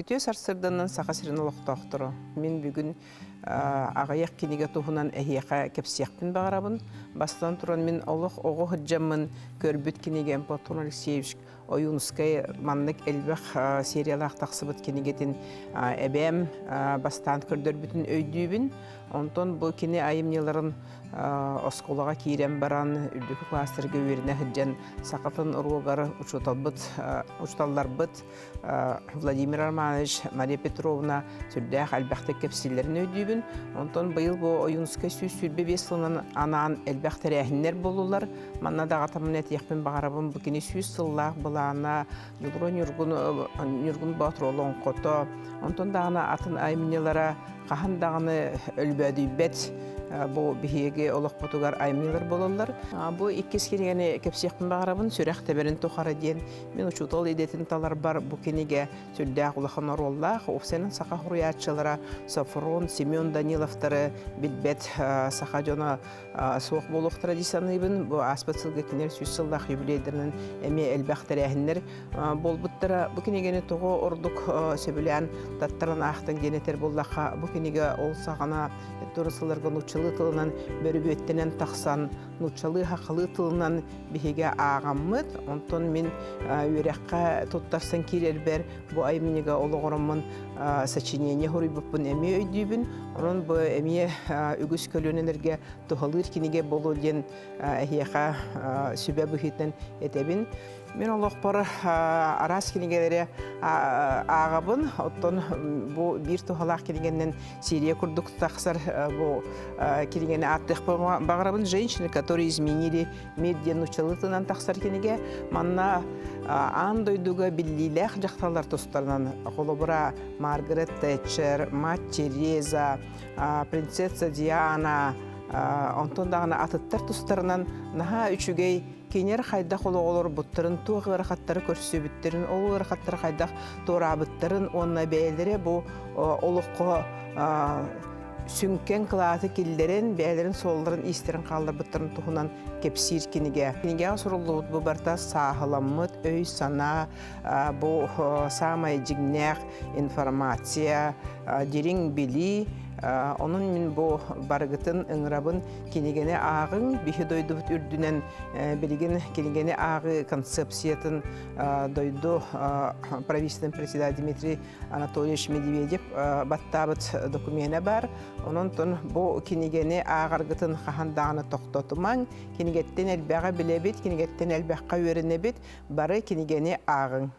Ütüе сарсырданнан сақа сирин олықтақтыры. Мен бүгін ағаяқ кенеге туғынан әйеқа кепсияқпен бағарабын. Бастан тұран мен олық оғы хүджамын көрбіт кенеген Платон Алексеевич Оюнскай маннык әлбәқ сериялақ тақсыбыт кенегетін әбәм бастан көрдір бүтін өйдүйбін. Онтон бұл кене айымнеларын осколаға кейрен баран үрдікі кластырға өріне хүджан сақатын ұруғары ұчталлар бұт Владимир Арманович, Мария Петровна сүрдәқ әлбәқті кепсілерін өйдүйбін. Онтон бұйыл бұл Оюнскай сүз сүрбе бесілінің анаан әлбәқті рәхінлер болулар. Манна дағатамын әтияқпен бағарабын бұл кене сүз сыллақ бұлағына юлро нүргін батыролуын қото. Онтон дағына атын айымнелара қахан дағыны өлбәді бәт bu bihege olaq botugar aymylar bolollar. Bu ikkis kirgeni kepsiqin bağırabın sürəq təbərin toxara diyen men uçutol edetin talar бар bu kenige sürdaq ulaqan orollah. Ofsenin saqa huriyatçılara Safron, Semyon Danilovtары bilbet saqa jona soğuk boluq tradisiyanıybın. Bu aspatılga kiner süssıllaq юбилейдерinin əmi elbəxtər əhinlər bolbutlara bu kenigeni toğu orduk söbülən tattaran aqtan geneter bollaqa bu kenige olsağana turısılarga nutçalı tılından börü öttenen taqsan nutçalı haqalı tılından bihege ağammıd. Onton men ürekka tuttarsan kirer ber bu ay meniga oluğurumun saçiniyene huribupun əmi öydübün. Onun bu əmiye ügüs kölönelerge tuhalır kinige bolu den əhiyaqa sübə bühüten etebin. Men olaq bara aras kinigelere ağabın. Onton bu bir tuhalaq kinigenden Siriya kurduk taqsar bu кинигени аттых багарабын женщины, которые изменили мир денучалытынан тақсар кениге манна андойдуга биллилях жақталар тустарынан холобура Маргарет Тэтчер, мать Тереза, принцесса Диана, онтон дағына атыттар тустарынан наха үчүгей Кенер хайдақ олығылыр бұттырын, туғы ұрақаттары көрсі бүттерін, олы ұрақаттары хайдақ турабыттырын, онына бәйлері бұл олыққы сүнкен қылаты келдерін, бәлерін солларын истерін қалдар бұттырын тұғынан кепсир кенеге. Кенеге асырылуыд бұл барта сағыламыд, өй сана, бұл самай жигнәқ информация, дерің білі, onun min bu bargıtın ıngırabın kenegene ağın bihi doydu ürdünen bilgin kenegene ağı konsepsiyatın doydu правительственный председатель Дмитрий Анатольевич Медведев баттабыт документine бар. Onun ton bu kenegene ağırgıtın qahandağını toxtatımang kenegetten elbəğe bilebit, kenegetten elbəqqa öğrenebit, barı kenegene ağın.